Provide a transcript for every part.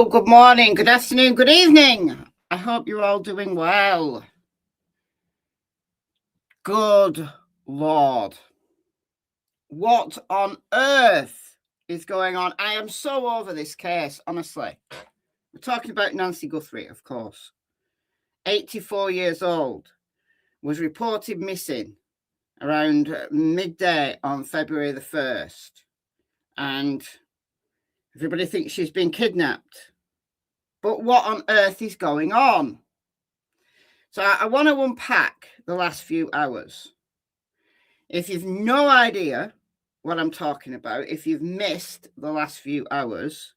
Hello, good morning, good afternoon, good evening. I hope you're all doing well. Good Lord. What on earth is going on? I am so over this case, honestly. We're talking about Nancy Guthrie, of course. 84 years old, was reported missing around midday on February the 1st. And everybody thinks she's been kidnapped. But what on earth is going on? So I want to unpack the last few hours. If you've no idea what I'm talking about, if you've missed the last few hours,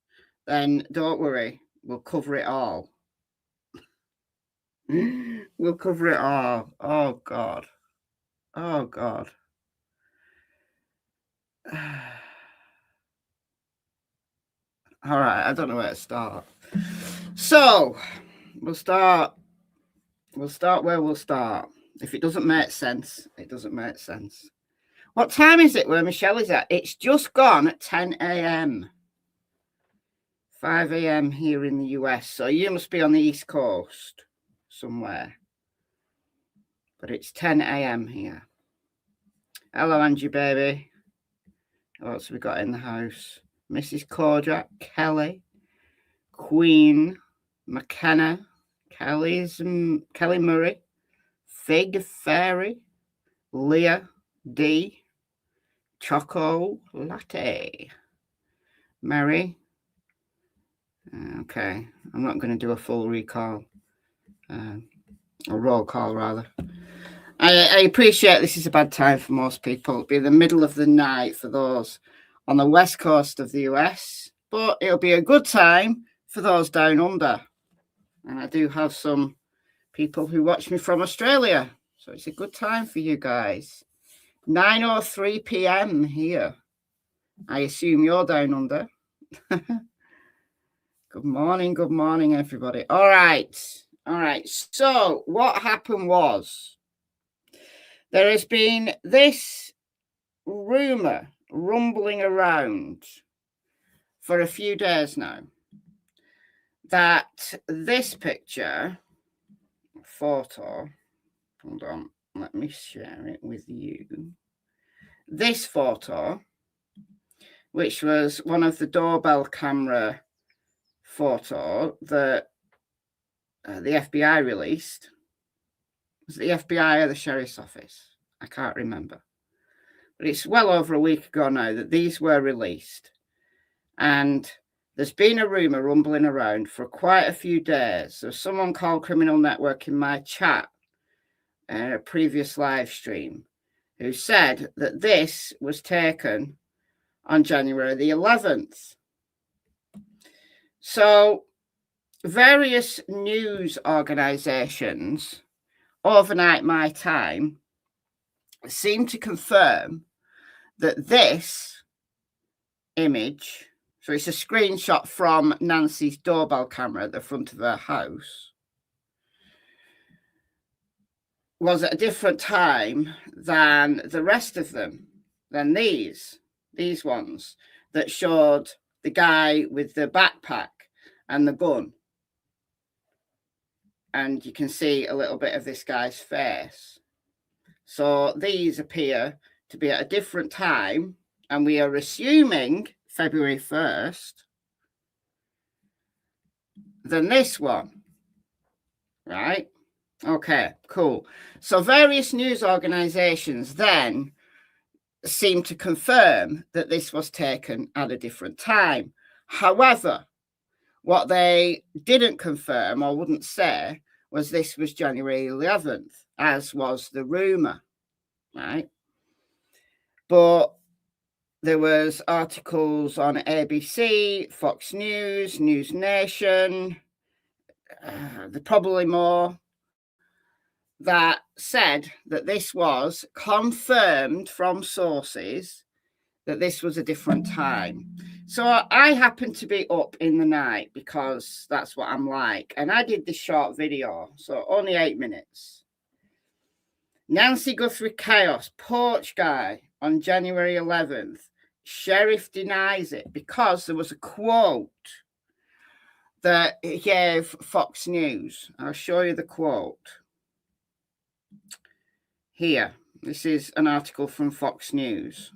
then don't worry, we'll cover it all. We'll cover it all. Oh, God. Oh, God. All right, I don't know where to start. So, we'll start where we'll start. If it doesn't make sense, it doesn't make sense. What time is it where Michelle is at? It's just gone at 10 a.m. 5 a.m. here in the US. So you must be on the East Coast somewhere. But it's 10 a.m. here. Hello, Angie, baby. What else have we got in the house? Mrs. Kojak, Kelly, Queen, McKenna, Kelly Murray, Fig Fairy, Leah, D, Choco Latte, Mary. Okay, I'm not going to do a full recall, a roll call rather. I appreciate this is a bad time for most people. It'll be the middle of the night for those on the west coast of the US, but it'll be a good time for those down under. And I do have some people who watch me from Australia, so it's a good time for you guys. 9:03 p.m. here. I assume you're down under. Good morning, everybody. All right. So what happened was there has been this rumor rumbling around for a few days now that this photo, hold on, let me share it with you. This photo, which was one of the doorbell camera photo that the FBI released. Was it the FBI or the sheriff's office? I can't remember. But it's well over a week ago now that these were released. And there's been a rumor rumbling around for quite a few days. There's someone called Criminal Network in my chat, a previous live stream, who said that this was taken on January the 11th. So various news organizations overnight my time seem to confirm that this image, so it's a screenshot from Nancy's doorbell camera at the front of her house, was at a different time than the rest of them, than these ones that showed the guy with the backpack and the gun. And you can see a little bit of this guy's face. So these appear to be at a different time, and we are assuming February 1st than this one, right? Okay, cool. So various news organizations then seem to confirm that this was taken at a different time. However, what they didn't confirm or wouldn't say was this was January 11th, as was the rumor, right? But there was articles on ABC, Fox News, News Nation, probably more, that said that this was confirmed from sources that this was a different time. So I happened to be up in the night because that's what I'm like. And I did this short video, so only 8 minutes. Nancy Guthrie chaos, porch guy on January 11th. Sheriff denies it because there was a quote that he gave Fox News. I'll show you the quote. Here, this is an article from Fox News.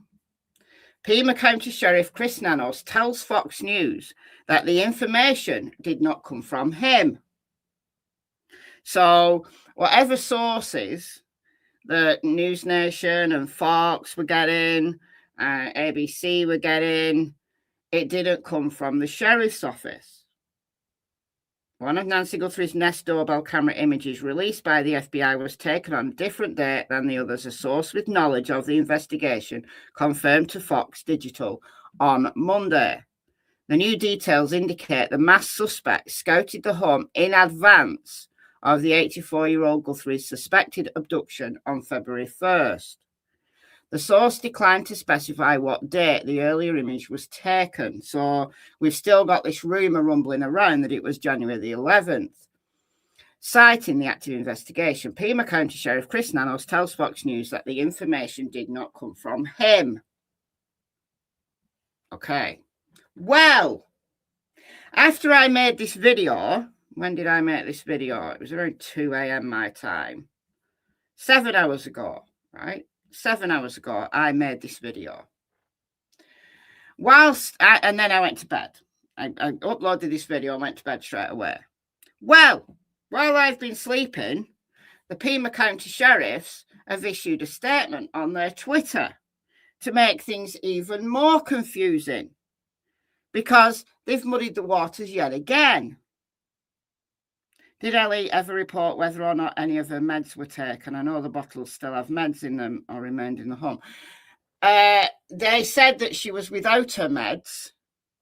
Pima County Sheriff Chris Nanos tells Fox News that the information did not come from him. So whatever sources that News Nation and Fox were getting, ABC were getting, it didn't come from the sheriff's office. One of Nancy Guthrie's Nest doorbell camera images released by the FBI was taken on a different date than the others. A source with knowledge of the investigation confirmed to Fox Digital on Monday. The new details indicate the masked suspect scouted the home in advance of the 84-year-old Guthrie's suspected abduction on February 1st. The source declined to specify what date the earlier image was taken, so we've still got this rumour rumbling around that it was January the 11th. Citing the active investigation, Pima County Sheriff Chris Nanos tells Fox News that the information did not come from him. Okay. Well, after I made this video, when did I make this video? It was around 2 a.m. my time. 7 hours ago, right? 7 hours ago, I made this video. And then I went to bed. I uploaded this video and went to bed straight away. Well, while I've been sleeping, the Pima County Sheriffs have issued a statement on their Twitter to make things even more confusing because they've muddied the waters yet again. Did Ellie ever report whether or not any of her meds were taken? I know the bottles still have meds in them or remained in the home. They said that she was without her meds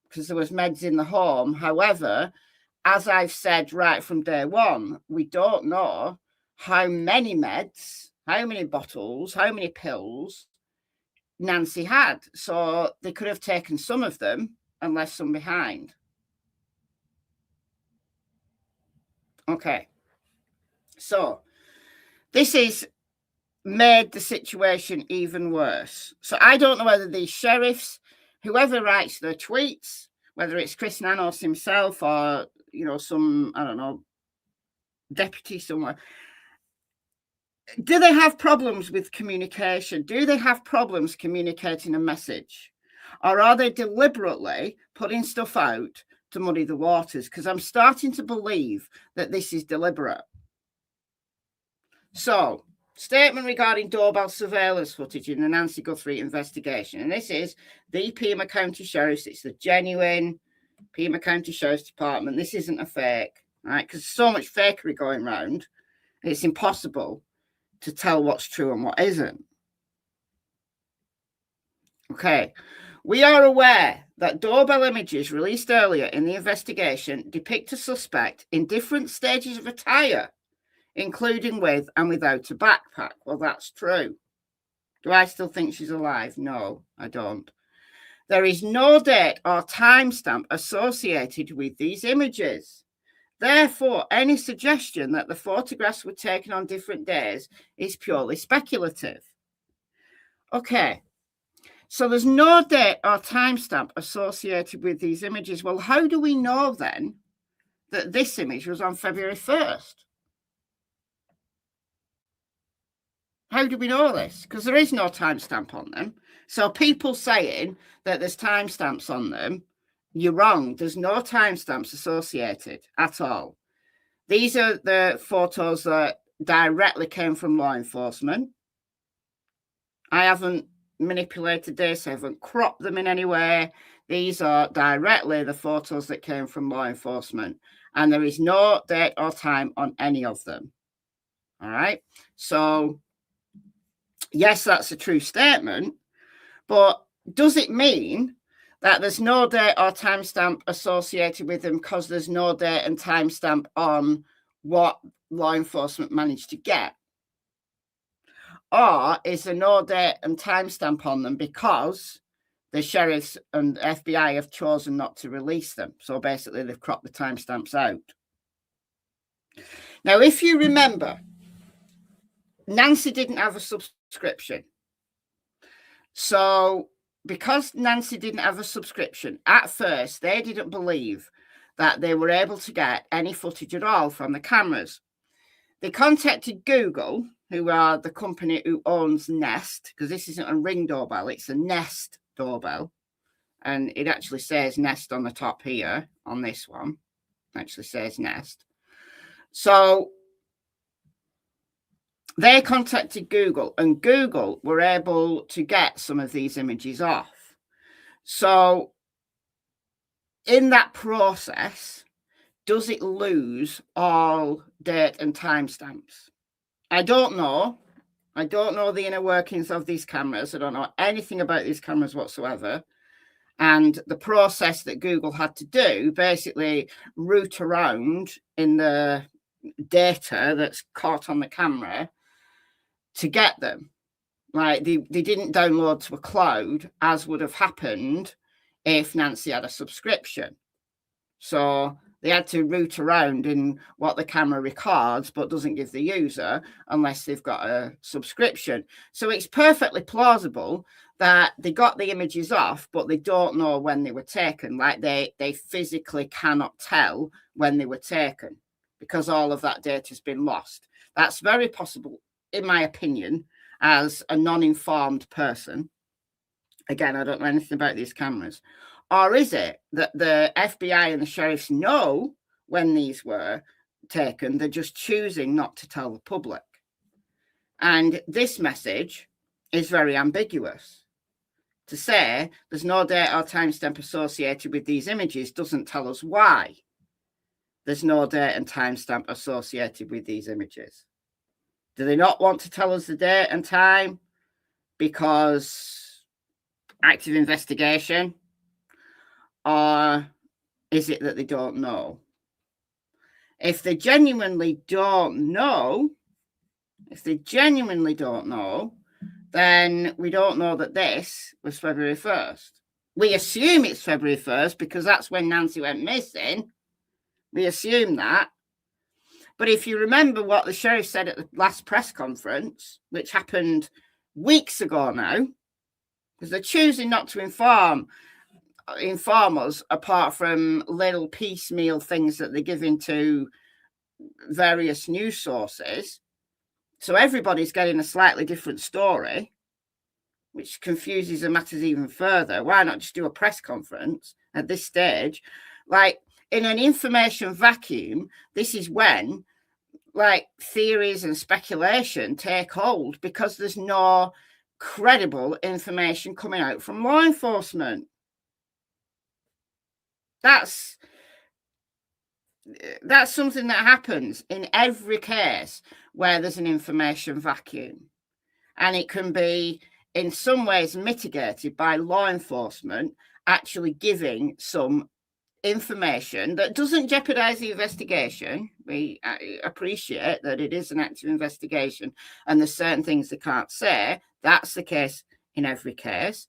because there was meds in the home. However, as I've said right from day one, we don't know how many meds, how many bottles, how many pills Nancy had. So they could have taken some of them and left some behind. Okay, so this has made the situation even worse. So I don't know whether these sheriffs, whoever writes their tweets, whether it's Chris Nanos himself or, some, I don't know, deputy somewhere, do they have problems with communication? Do they have problems communicating a message? Or are they deliberately putting stuff out to muddy the waters? Because I'm starting to believe that this is deliberate. So, statement regarding doorbell surveillance footage in the Nancy Guthrie investigation. And this is the Pima County Sheriff's. It's the genuine Pima County Sheriff's Department. This isn't a fake, right? Because there's so much fakery going around. It's impossible to tell what's true and what isn't. Okay. We are aware that doorbell images released earlier in the investigation depict a suspect in different stages of attire, including with and without a backpack. Well, that's true. Do I still think she's alive? No, I don't. There is no date or timestamp associated with these images. Therefore, any suggestion that the photographs were taken on different days is purely speculative. Okay. So there's no date or timestamp associated with these images. Well, how do we know then that this image was on February 1st? How do we know this? Because there is no timestamp on them. So people saying that there's timestamps on them, you're wrong. There's no timestamps associated at all. These are the photos that directly came from law enforcement. I haven't manipulated this. I haven't cropped them in any way. These are directly the photos that came from law enforcement, and there is no date or time on any of them. All right. So yes, that's a true statement, but does it mean that there's no date or timestamp associated with them because there's no date and timestamp on what law enforcement managed to get? Or is there no date and timestamp on them because the sheriffs and FBI have chosen not to release them? So basically, they've cropped the timestamps out. Now, if you remember, Nancy didn't have a subscription. So because Nancy didn't have a subscription, at first, they didn't believe that they were able to get any footage at all from the cameras. They contacted Google, who are the company who owns Nest, because this isn't a Ring doorbell, it's a Nest doorbell. And it actually says Nest on the top here, on this one. It actually says Nest. So they contacted Google, and Google were able to get some of these images off. So in that process, does it lose all date and timestamps? I don't know. I don't know the inner workings of these cameras. I don't know anything about these cameras whatsoever. And the process that Google had to do, basically root around in the data that's caught on the camera to get them. Like they didn't download to a cloud, as would have happened if Nancy had a subscription. So they had to root around in what the camera records, but doesn't give the user unless they've got a subscription. So it's perfectly plausible that they got the images off, but they don't know when they were taken. Like they physically cannot tell when they were taken because all of that data has been lost. That's very possible, in my opinion, as a non-informed person. Again, I don't know anything about these cameras. Or is it that the FBI and the sheriffs know when these were taken? They're just choosing not to tell the public. And this message is very ambiguous. To say there's no date or timestamp associated with these images doesn't tell us why there's no date and timestamp associated with these images. Do they not want to tell us the date and time because active investigation? Or is it that they don't know? If they genuinely don't know, then we don't know that this was February 1st. We assume it's February 1st because that's when Nancy went missing. We assume that. But if you remember what the sheriff said at the last press conference, which happened weeks ago now, because they're choosing not to inform us apart from little piecemeal things that they're giving to various news sources. So everybody's getting a slightly different story, which confuses the matters even further. Why not just do a press conference at this stage? Like in an information vacuum, this is when like theories and speculation take hold because there's no credible information coming out from law enforcement. That's something that happens in every case where there's an information vacuum. And it can be in some ways mitigated by law enforcement actually giving some information that doesn't jeopardize the investigation. We appreciate that it is an active investigation and there's certain things they can't say. That's the case in every case.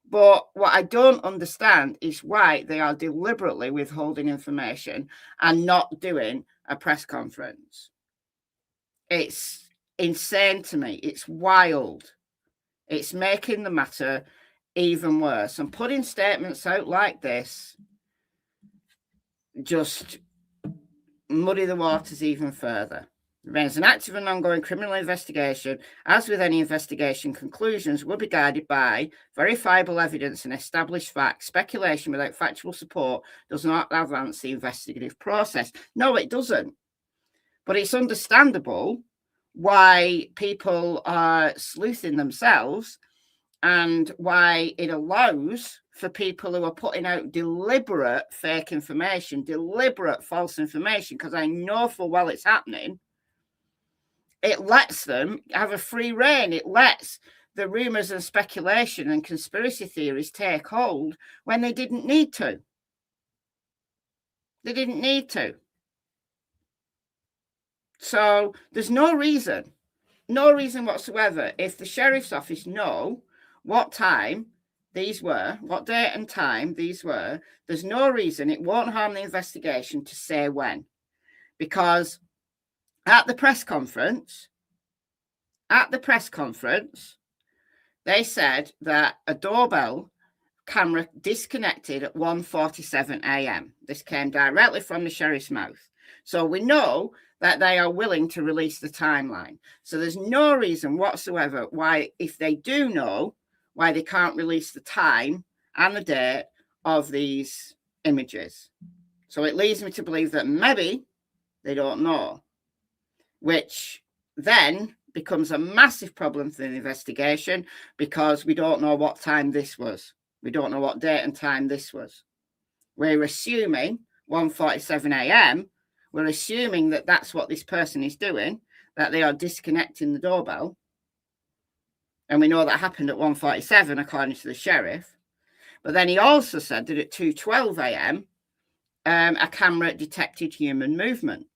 But what I don't understand is why they are deliberately withholding information and not doing a press conference. It's insane to me. It's wild. It's making the matter even worse. And putting statements out like this just muddy the waters even further. Remains an active and ongoing criminal investigation. As with any investigation, conclusions will be guided by verifiable evidence and established facts. Speculation without factual support does not advance the investigative process. No, it doesn't. But it's understandable why people are sleuthing themselves and why it allows for people who are putting out deliberate fake information, deliberate false information, because I know full well it's happening. It lets them have a free rein. It lets the rumours and speculation and conspiracy theories take hold when they didn't need to. They didn't need to. So there's no reason whatsoever, if the sheriff's office know what time these were, what date and time these were, there's no reason it won't harm the investigation to say when. Because at the press conference, they said that a doorbell camera disconnected at 1:47 a.m. This came directly from the sheriff's mouth. So we know that they are willing to release the timeline. So there's no reason whatsoever why, if they do know, why they can't release the time and the date of these images. So it leads me to believe that maybe they don't know, which then becomes a massive problem for the investigation, because we don't know what time this was. We don't know what date and time this was. We're assuming 1:47 a.m. We're assuming that that's what this person is doing, that they are disconnecting the doorbell. And we know that happened at 1:47, according to the sheriff. But then he also said that at 2:12 a.m., a camera detected human movement.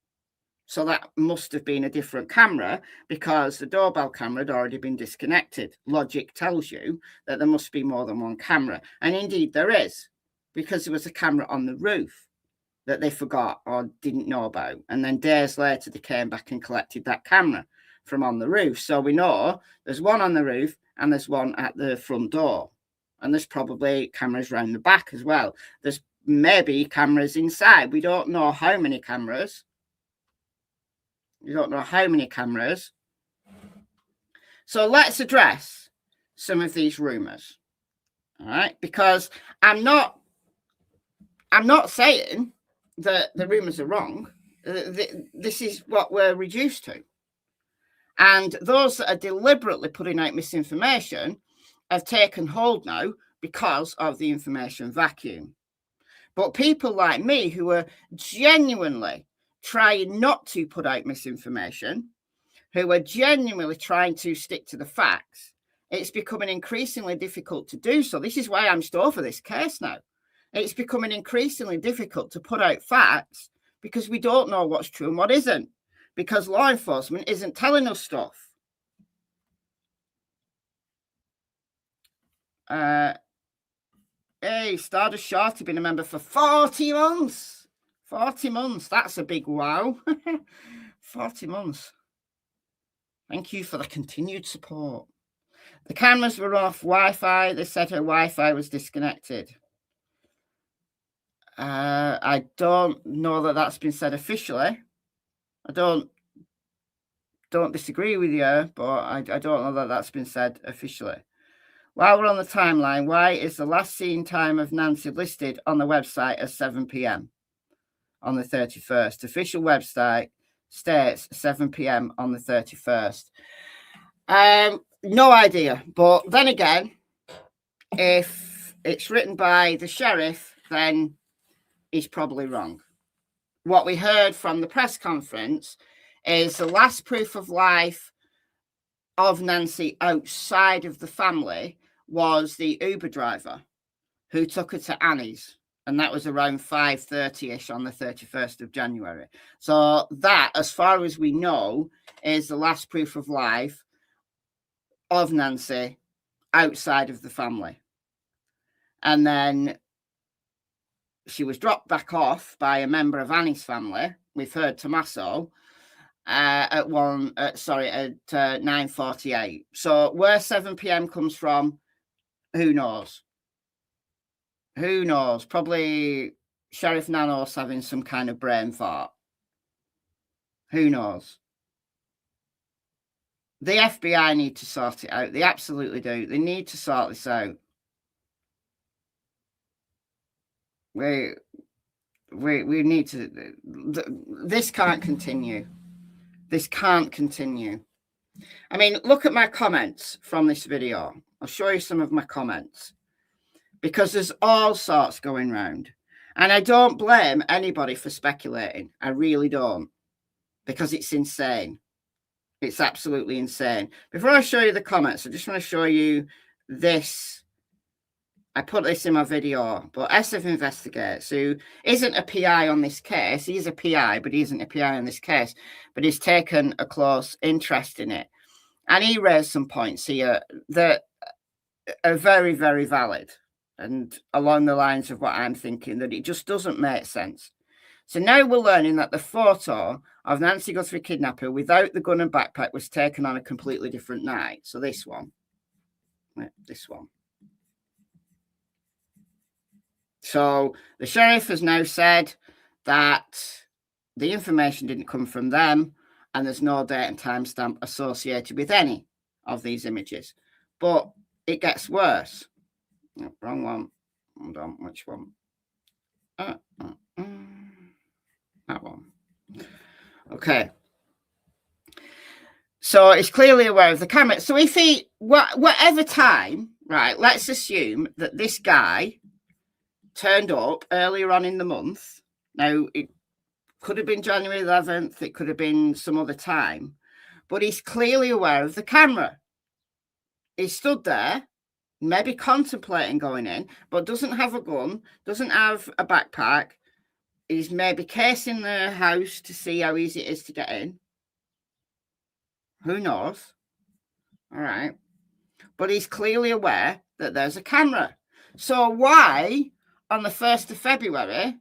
So that must have been a different camera, because the doorbell camera had already been disconnected. Logic tells you that there must be more than one camera. And indeed there is, because there was a camera on the roof that they forgot or didn't know about. And then days later, they came back and collected that camera from on the roof. So we know there's one on the roof and there's one at the front door. And there's probably cameras around the back as well. There's maybe cameras inside. We don't know how many cameras. We don't know how many cameras. So let's address some of these rumors. All right, because I'm not saying that the rumors are wrong. This is what we're reduced to. And those that are deliberately putting out misinformation have taken hold now because of the information vacuum. But people like me, who are genuinely trying not to put out misinformation, who are genuinely trying to stick to the facts, it's becoming increasingly difficult to do so. This is why I'm still for this case now. It's becoming increasingly difficult to put out facts, because we don't know what's true and what isn't, because law enforcement isn't telling us stuff. Hey, Stardust Shorty, been a member for 40 months. 40 months. That's a big wow. 40 months. Thank you for the continued support. The cameras were off Wi-Fi. They said her Wi-Fi was disconnected. I don't know that that's been said officially. I don't disagree with you, but I don't know that that's been said officially. While we're on the timeline, why is the last seen time of Nancy listed on the website as 7 p.m. on the 31st? Official website states 7 p.m. on the 31st. No idea. But then again, if it's written by the sheriff, then he's probably wrong. What we heard from the press conference is the last proof of life of Nancy outside of the family was the Uber driver who took her to Annie's. And that was around 5:30-ish on the 31st of January. So that, as far as we know, is the last proof of life of Nancy outside of the family. And then she was dropped back off by a member of Annie's family. We've heard Tommaso at 9:48. So where 7 p.m. comes from, who knows? Who knows? Probably Sheriff Nanos having some kind of brain fart. Who knows? The FBI need to sort it out. They absolutely do. They need to sort this out. We need to. This can't continue. This can't continue. I mean, look at my comments from this video. I'll show you some of my comments, because there's all sorts going round. And I don't blame anybody for speculating. I really don't, because it's insane. It's absolutely insane. Before I show you the comments, I just want to show you this. I put this in my video, but SF Investigates, who isn't a PI on this case. He's a PI, but he isn't a PI on this case. But he's taken a close interest in it. And he raised some points here that are very, very valid, and along the lines of what I'm thinking, that it just doesn't make sense. So now we're learning that the photo of Nancy Guthrie kidnapper without the gun and backpack was taken on a completely different night. So this one. So the sheriff has now said that the information didn't come from them and there's no date and timestamp associated with any of these images. But it gets worse. Oh, wrong one. Hold on, which one? That one. Okay. So he's clearly aware of the camera. So if he, whatever time, right, let's assume that this guy turned up earlier on in the month. Now, it could have been January 11th. It could have been some other time. But he's clearly aware of the camera. He stood there, maybe contemplating going in, but doesn't have a gun, doesn't have a backpack. He's maybe casing the house to see how easy it is to get in. Who knows? All right. But he's clearly aware that there's a camera. So why, on the 1st of February,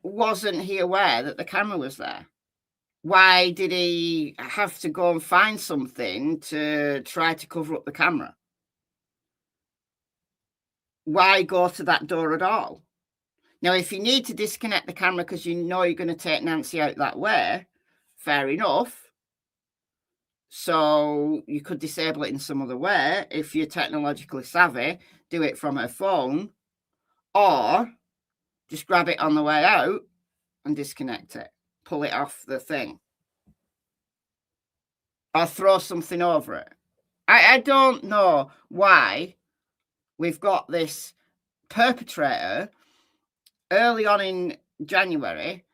wasn't he aware that the camera was there? Why did he have to go and find something to try to cover up the camera? Why go to that door at all? Now, if you need to disconnect the camera because you know you're going to take Nancy out that way, fair enough. So you could disable it in some other way. If you're technologically savvy, do it from her phone, or just grab it on the way out and disconnect it. Pull it off the thing. Or throw something over it. I don't know why we've got this perpetrator early on in January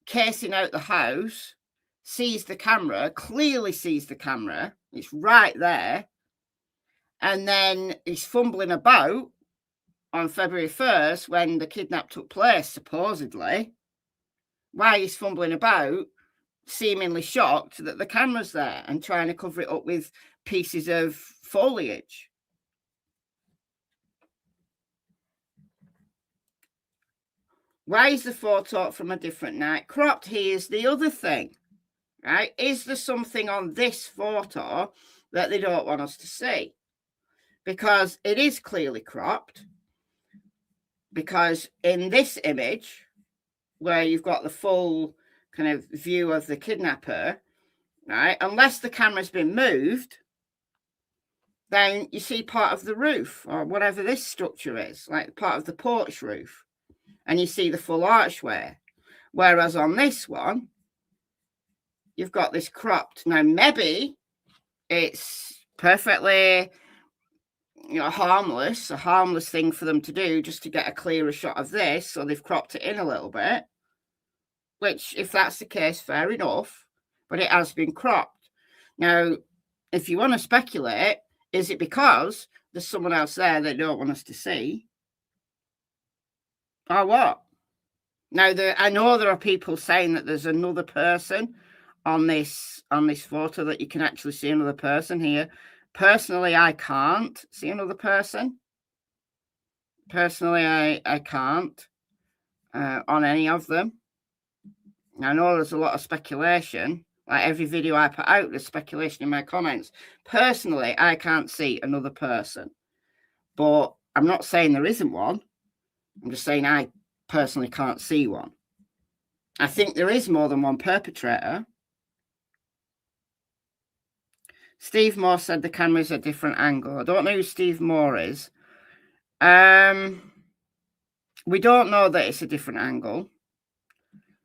casing out the house, sees the camera, clearly sees the camera, it's right there, and then he's fumbling about on February 1st when the kidnap took place, supposedly. Why he's fumbling about, seemingly shocked that the camera's there and trying to cover it up with pieces of foliage. Why is the photo from a different night cropped? Here's the other thing, right? Is there something on this photo that they don't want us to see? Because it is clearly cropped. Because in this image, where you've got the full kind of view of the kidnapper, right? Unless the camera's been moved, then you see part of the roof or whatever this structure is, like part of the porch roof, and you see the full archway. Whereas on this one, you've got this cropped. Now, maybe it's perfectly, harmless, a harmless thing for them to do just to get a clearer shot of this. So they've cropped it in a little bit, which, if that's the case, fair enough, but it has been cropped. Now, if you want to speculate, is it because there's someone else there they don't want us to see? Or what? Now, I know there are people saying that there's another person on this photo, that you can actually see another person here. Personally, I can't see another person. Personally, I can't on any of them. I know there's a lot of speculation. Like every video I put out, there's speculation in my comments. Personally, I can't see another person. But I'm not saying there isn't one. I'm just saying I personally can't see one. I think there is more than one perpetrator. Steve Moore said the camera's a different angle. I don't know who Steve Moore is. We don't know that it's a different angle.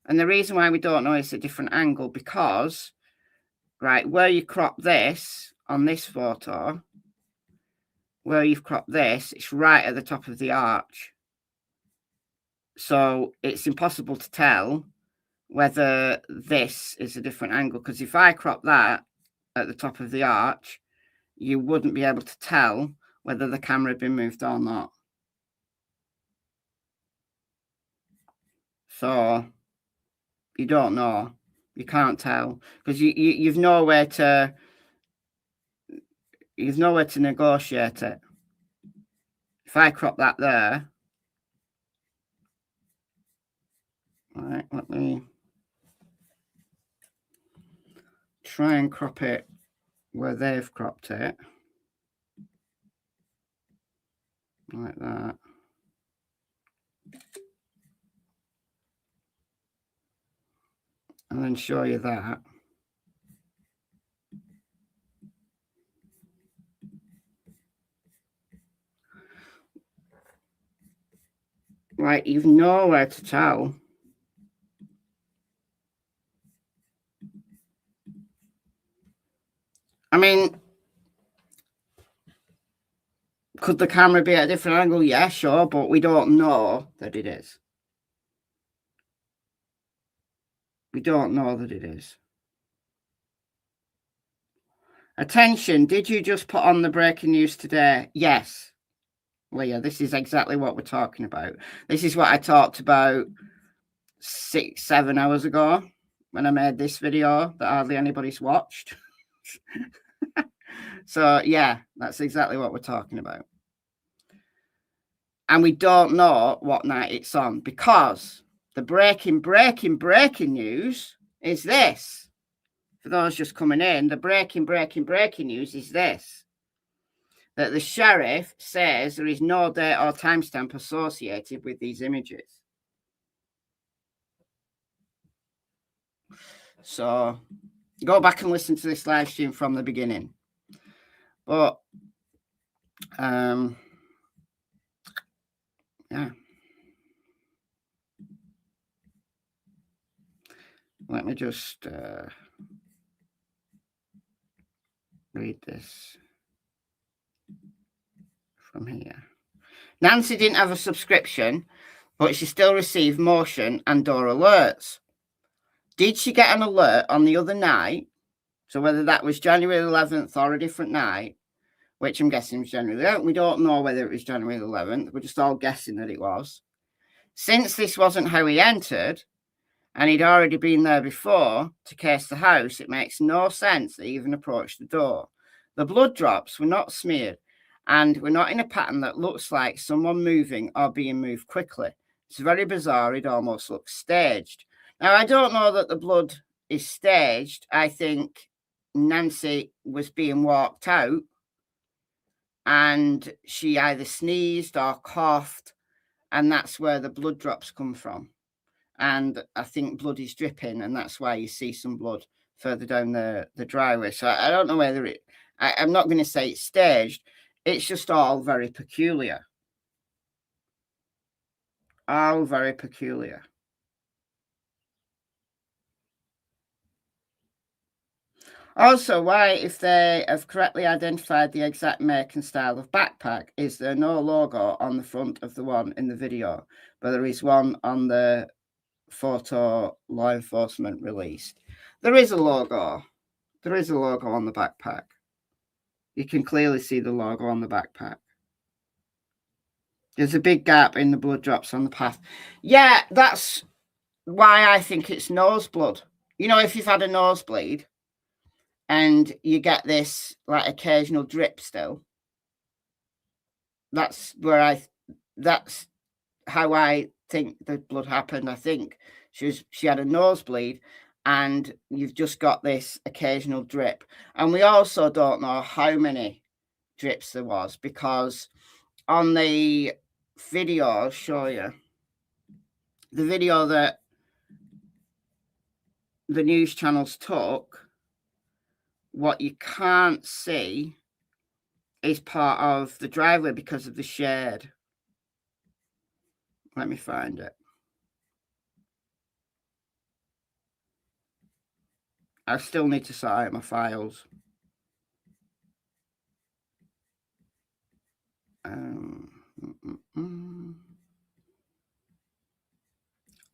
And the reason why we don't know it's a different angle, because, right, where you crop this on this photo, where you've cropped this, it's right at the top of the arch. So it's impossible to tell whether this is a different angle, because if I crop that at the top of the arch, you wouldn't be able to tell whether the camera had been moved or not. So you don't know. You can't tell, because you've nowhere to negotiate it. If I crop that there, all right, let me try and crop it where they've cropped it, like that. and then show you that. Like, you've nowhere to tell. I mean, could the camera be at a different angle? Yeah, sure, but we don't know that it is. We don't know that it is. Attention, did you just put on the breaking news today? Yes. Leah, this is exactly what we're talking about. This is what I talked about 6-7 hours ago when I made this video that hardly anybody's watched. So yeah, that's exactly what we're talking about. And we don't know what night it's on, because the breaking news is this. For those just coming in, the breaking news is this: that the sheriff says there is no date or timestamp associated with these images. So go back and listen to this live stream from the beginning. But yeah. Let me just read this from here. Nancy didn't have a subscription, but she still received motion and door alerts. Did she get an alert on the other night? So whether that was January 11th or a different night, which I'm guessing was January 11th. We don't know whether it was January 11th. We're just all guessing that it was. Since this wasn't how he entered, and he'd already been there before to case the house, it makes no sense that he even approached the door. The blood drops were not smeared, and we're not in a pattern that looks like someone moving or being moved quickly. It's very bizarre. It almost looks staged. Now, I don't know that the blood is staged. I think Nancy was being walked out, and she either sneezed or coughed, and that's where the blood drops come from. And I think blood is dripping, and that's why you see some blood further down the driveway. So I don't know whether I'm not going to say it's staged. It's just all very peculiar. All very peculiar. Also, why, if they have correctly identified the exact make and style of backpack, is there no logo on the front of the one in the video, but there is one on the photo law enforcement released? There is a logo. There is a logo on the backpack. You can clearly see the logo on the backpack. There's a big gap in the blood drops on the path. Yeah, that's why I think it's noseblood. You know, if you've had a nosebleed and you get this like occasional drip still, that's how I think the blood happened. I think she had a nosebleed, and you've just got this occasional drip. And we also don't know how many drips there was, because on the video, I'll show you the video that the news channels took. What you can't see is part of the driveway because of the shade. Let me find it. I still need to sort out my files.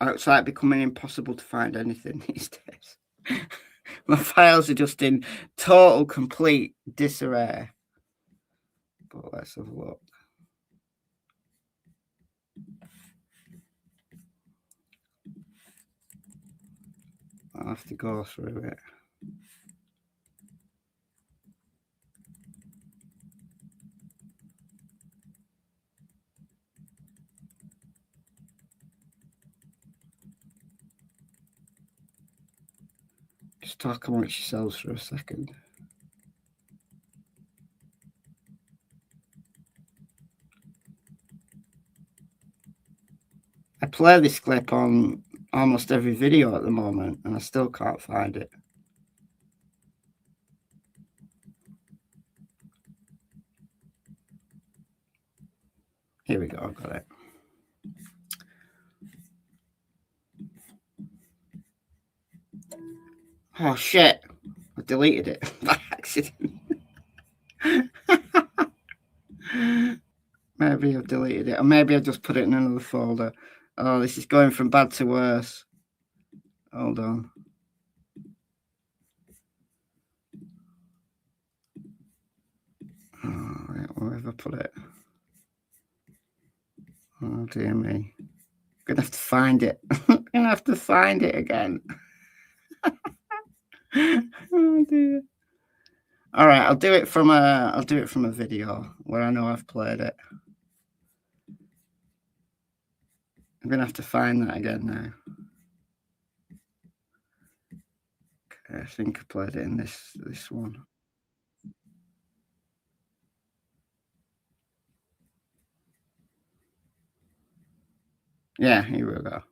It's like becoming impossible to find anything these days. My files are just in total, complete disarray. But let's have a look. I'll have to go through it. Just talk amongst yourselves for a second. I play this clip on almost every video at the moment, and I still can't find it. Here we go, I've got it. Oh shit, I deleted it by accident. Maybe I've deleted it, or maybe I've just put it in another folder. Oh, this is going from bad to worse. Hold on. Oh, where have I put it? Oh dear me. I'm gonna have to find it. I'm gonna have to find it again. Oh dear. All right, I'll do it from a video where I know I've played it. I'm gonna have to find that again now. Okay, I think I played it in this one. Yeah, here we go.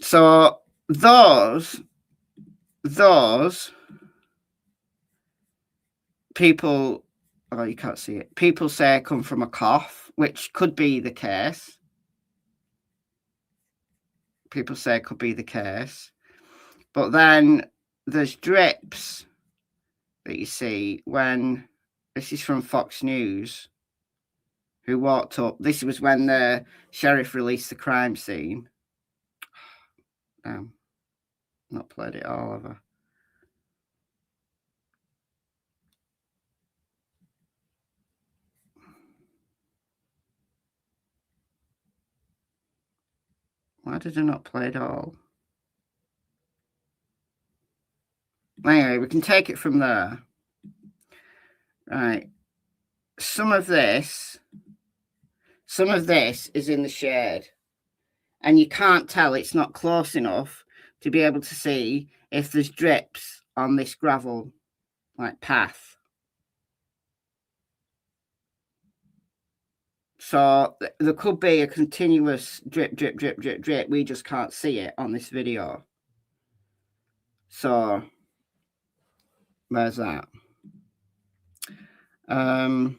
So those people, oh, you can't see it. People say come from a cough, which could be the case. People say it could be the case. But then there's drips that you see when, this is from Fox News, who walked up. This was when the sheriff released the crime scene. Not played it all, have I? Why did I not play it all? Anyway, we can take it from there. Right. Some of this is in the shade, and you can't tell, it's not close enough to be able to see if there's drips on this gravel like path. So there could be a continuous drip. We just can't see it on this video. So there's that. All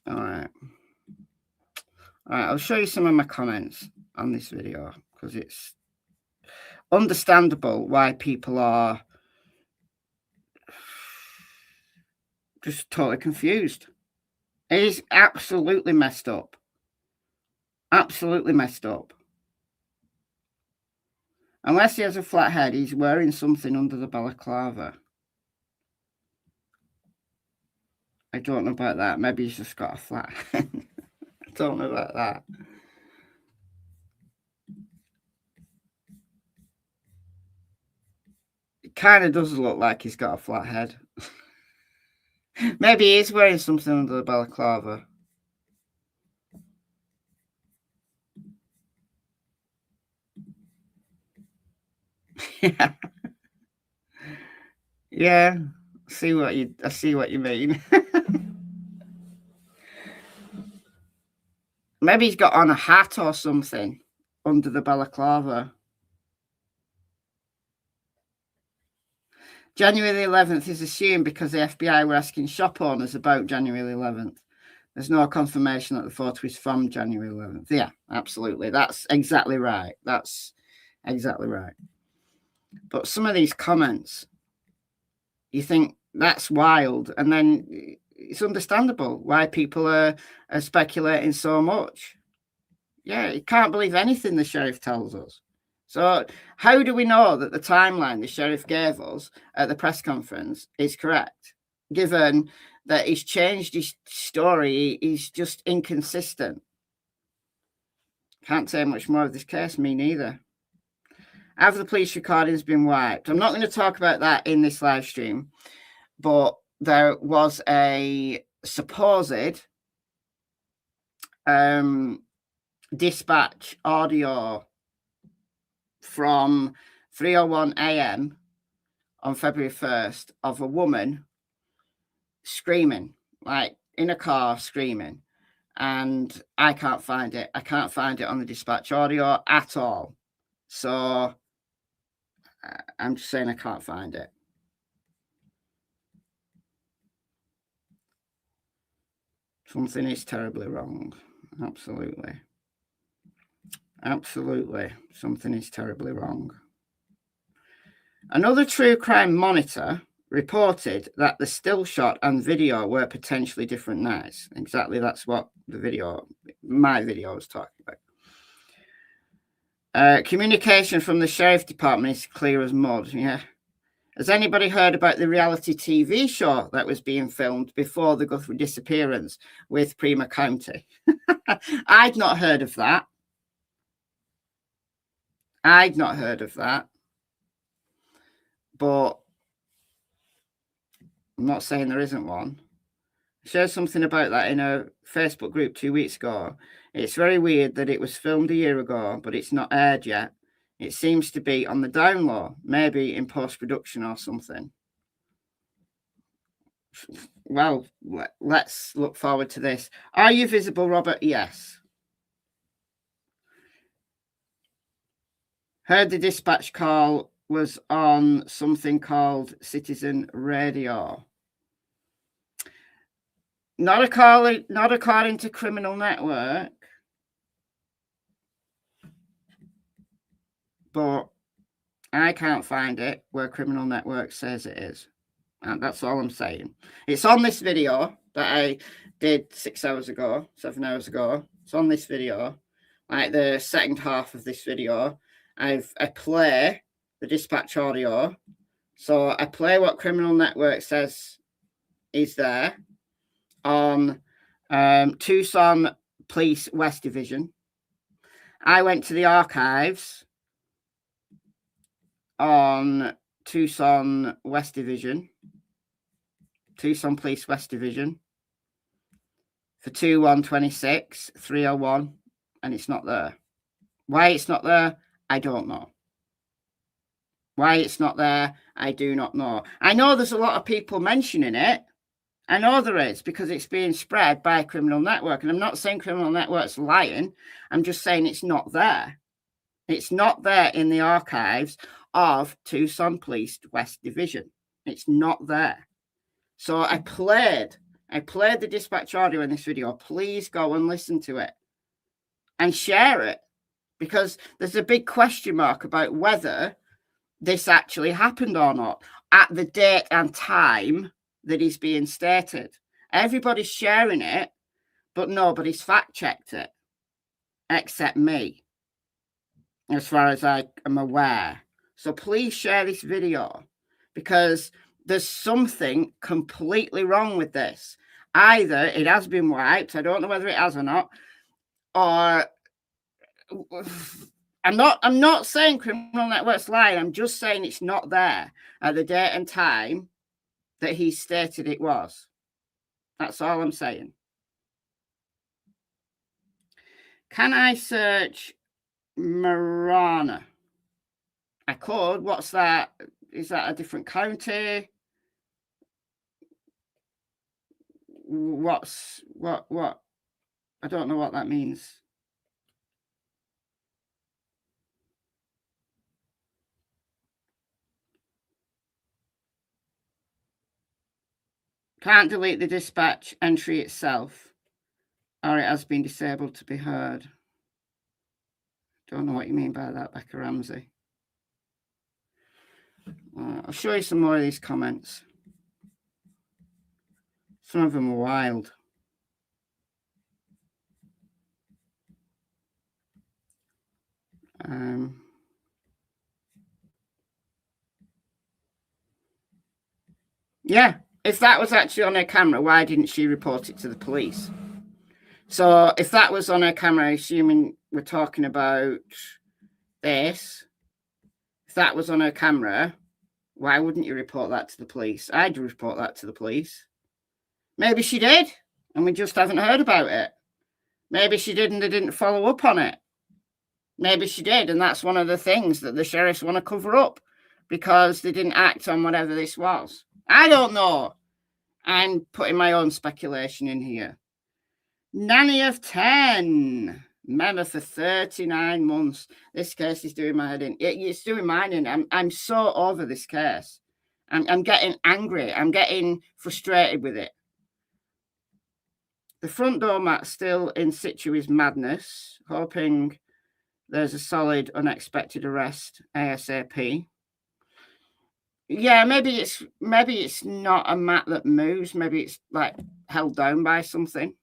right, I'll show you some of my comments on this video because it's understandable why people are just totally confused. It is absolutely messed up. Absolutely messed up. Unless he has a flat head, he's wearing something under the balaclava. I don't know about that. Maybe he's just got a flat head. I don't know about that. It kind of does look like he's got a flat head. Maybe he is wearing something under the balaclava. Yeah. Yeah. I see what you mean. Maybe he's got on a hat or something under the balaclava. January the 11th is assumed because the FBI were asking shop owners about January 11th. There's no confirmation that the photo is from January 11th. Yeah, absolutely. That's exactly right. That's exactly right. But some of these comments, you think that's wild. And then it's understandable why people are speculating so much. Yeah, you can't believe anything the sheriff tells us. So how do we know that the timeline the sheriff gave us at the press conference is correct, given that he's changed his story? He's just inconsistent. Can't say much more of this case, me neither. Have the police recordings been wiped? I'm not going to talk about that in this live stream, but there was a supposed dispatch audio from 3:01 a.m. on February 1st of a woman screaming, like in a car screaming. and I can't find it. I can't find it on the dispatch audio at all. So I'm just saying I can't find it. Something is terribly wrong. Absolutely. Absolutely. Something is terribly wrong. Another true crime monitor reported that the still shot and video were potentially different nights. Exactly, that's what my video was talking about. Communication from the sheriff department is clear as mud. Yeah. Has anybody heard about the reality TV show that was being filmed before the Guthrie disappearance with Prima County? I'd not heard of that. I'd not heard of that. But I'm not saying there isn't one. I shared something about that in a Facebook group 2 weeks ago. It's very weird that it was filmed a year ago, but it's not aired yet. It seems to be on the down low, maybe in post-production or something. Well, let's look forward to this. Are you visible, Robert? Yes. Heard the dispatch call was on something called Citizen Radio. Not according to Criminal Network, but I can't find it where Criminal Network says it is. And that's all I'm saying. It's on this video that I did 7 hours ago. It's on this video, like the second half of this video. I play the dispatch audio. So I play what Criminal Network says is there on Tucson Police West Division. I went to the archives on Tucson West Division, Tucson Police West Division for 2/1/26, 301, and it's not there. Why it's not there, I don't know. Why it's not there, I do not know. I know there's a lot of people mentioning it. I know there is, because it's being spread by Criminal Network. And I'm not saying Criminal Network's lying. I'm just saying it's not there. It's not there in the archives of Tucson Police West Division. It's not there. So I played the dispatch audio in this video. Please go and listen to it and share it, because there's a big question mark about whether this actually happened or not at the date and time that is being stated. Everybody's sharing it, but nobody's fact-checked it except me, as far as I am aware. So please share this video, because there's something completely wrong with this. Either it has been wiped, I don't know whether it has or not, or I'm not saying Criminal Network's lying. I'm just saying it's not there at the date and time that he stated it was. That's all I'm saying. Can I search Marana? I could. What's that? Is that a different county? What? I don't know what that means. Can't delete the dispatch entry itself, or it has been disabled to be heard. Don't know what you mean by that, Becca Ramsey. I'll show you some more of these comments. Some of them are wild. Yeah, if that was actually on her camera, why didn't she report it to the police? So if that was on her camera, assuming we're talking about this, if that was on her camera, why wouldn't you report that to the police? I'd report that to the police. Maybe she did, and we just haven't heard about it. Maybe she did and they didn't follow up on it. Maybe she did, and that's one of the things that the sheriffs want to cover up, because they didn't act on whatever this was. I don't know. I'm putting my own speculation in here. Nanny of 10. Member for 39 months. This case is doing my head in. It's doing mine in. I'm so over this case. I'm getting angry. I'm getting frustrated with it. The front door mat still in situ is madness. Hoping there's a solid, unexpected arrest ASAP. Yeah, maybe it's not a mat that moves. Maybe it's like held down by something.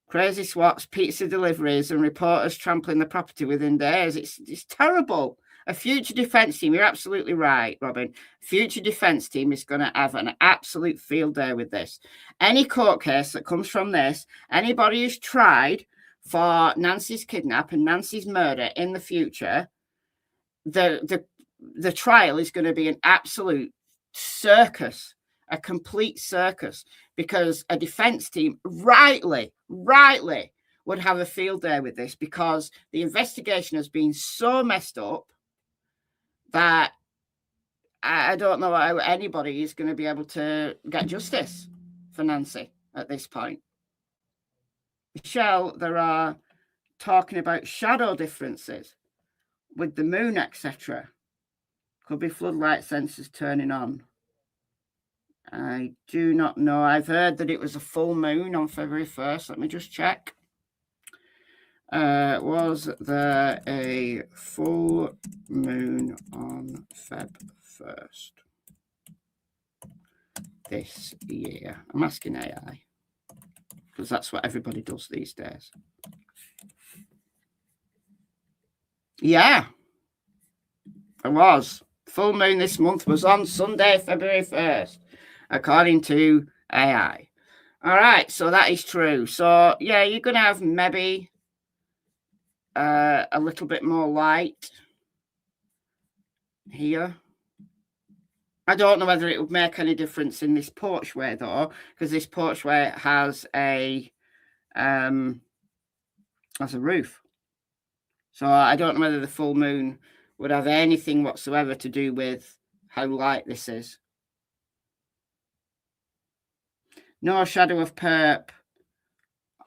Crazy swaps, pizza deliveries, and reporters trampling the property within days. It's terrible. A future defence team, you're absolutely right, Robin. Future defence team is going to have an absolute field day with this. Any court case that comes from this, anybody who's tried for Nancy's kidnap and Nancy's murder in the future, the trial is going to be an absolute circus, a complete circus, because a defence team rightly would have a field day with this, because the investigation has been so messed up that I don't know how anybody is going to be able to get justice for Nancy at this point. Michelle, there are talking about shadow differences with the moon, etc. Could be floodlight sensors turning on. I do not know. I've heard that it was a full moon on February 1st. Let me just check. Was there a full moon on Feb 1st this year? I'm asking AI, because that's what everybody does these days. Yeah, it was. Full moon this month was on Sunday, February 1st, according to AI. All right, so that is true. So, yeah, you're going to have maybe a little bit more light here. I don't know whether it would make any difference in this porchway, though, because this porchway has a roof. So I don't know whether the full moon would have anything whatsoever to do with how light this is. No shadow of perp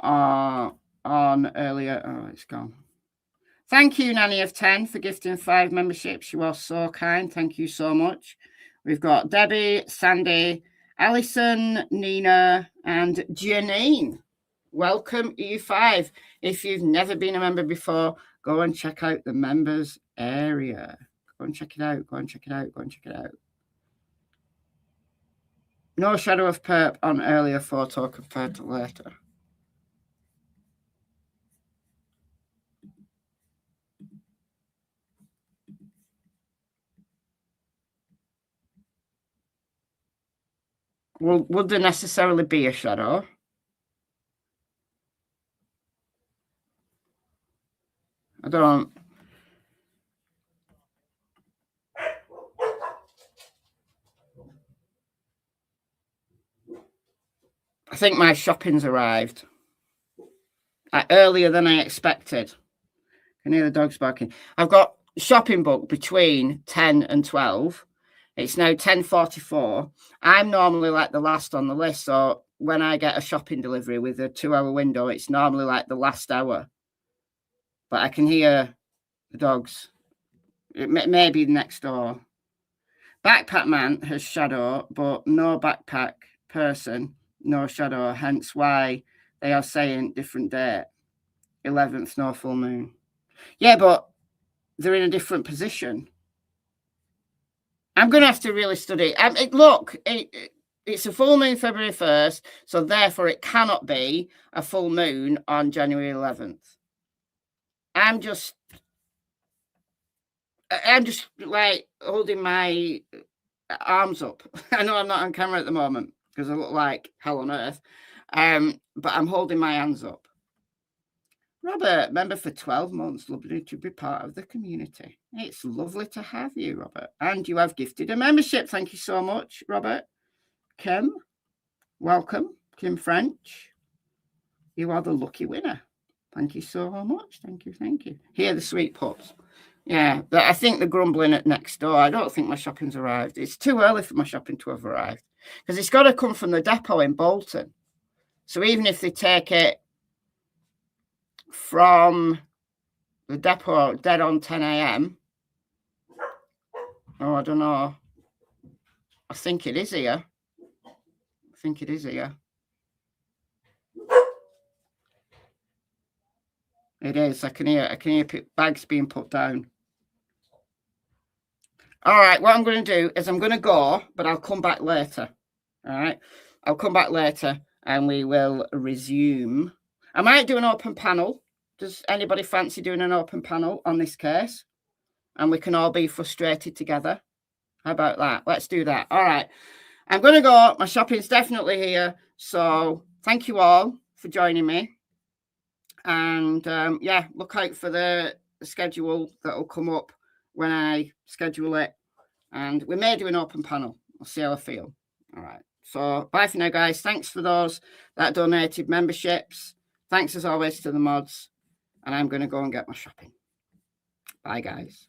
on earlier. Oh, it's gone. Thank you, Nanny of 10, for gifting 5 memberships. You are so kind. Thank you so much. We've got Debbie, Sandy, Alison, Nina, and Janine. Welcome, you 5. If you've never been a member before, go and check out the members area. Go and check it out. Go and check it out. Go and check it out. No shadow of perp on earlier photo compared to later. Well, would there necessarily be a shadow? I don't. I think my shopping's arrived earlier than I expected. I can hear the dogs barking. I've got shopping booked between 10 and 12. It's now 10:44. I'm normally like the last on the list. So when I get a shopping delivery with a 2-hour window, it's normally like the last hour. But I can hear the dogs. It may be next door. Backpack man has shadow, but no backpack person, no shadow. Hence why they are saying different date. 11th, no full moon. Yeah, but they're in a different position. I'm going to have to really study. Look, it's a full moon February 1st, so therefore it cannot be a full moon on January 11th. I'm just like holding my arms up. I know I'm not on camera at the moment because I look like hell on earth, but I'm holding my hands up. Robert, member for 12 months, lovely to be part of the community. It's lovely to have you, Robert. And you have gifted a membership. Thank you so much, Robert. Kim, welcome. Kim French, you are the lucky winner. Thank you so much. Thank you, thank you. Here, the sweet pups. Yeah, I think they're grumbling at next door. I don't think my shopping's arrived. It's too early for my shopping to have arrived because it's got to come from the depot in Bolton. So even if they take it from the depot dead on 10 a.m. Oh, I don't know. I think it is here. I think it is here. It is. I can hear bags being put down. All right, what I'm going to do is I'm going to go, but I'll come back later. All right, I'll come back later and we will resume. I might do an open panel. Does anybody fancy doing an open panel on this case? And we can all be frustrated together. How about that? Let's do that. All right, I'm going to go. My shopping's definitely here. So thank you all for joining me. And yeah, look out for the schedule that will come up when I schedule it. And we may do an open panel. I'll see how I feel. All right. So bye for now, guys. Thanks for those that donated memberships. Thanks as always to the mods. And I'm going to go and get my shopping. Bye, guys.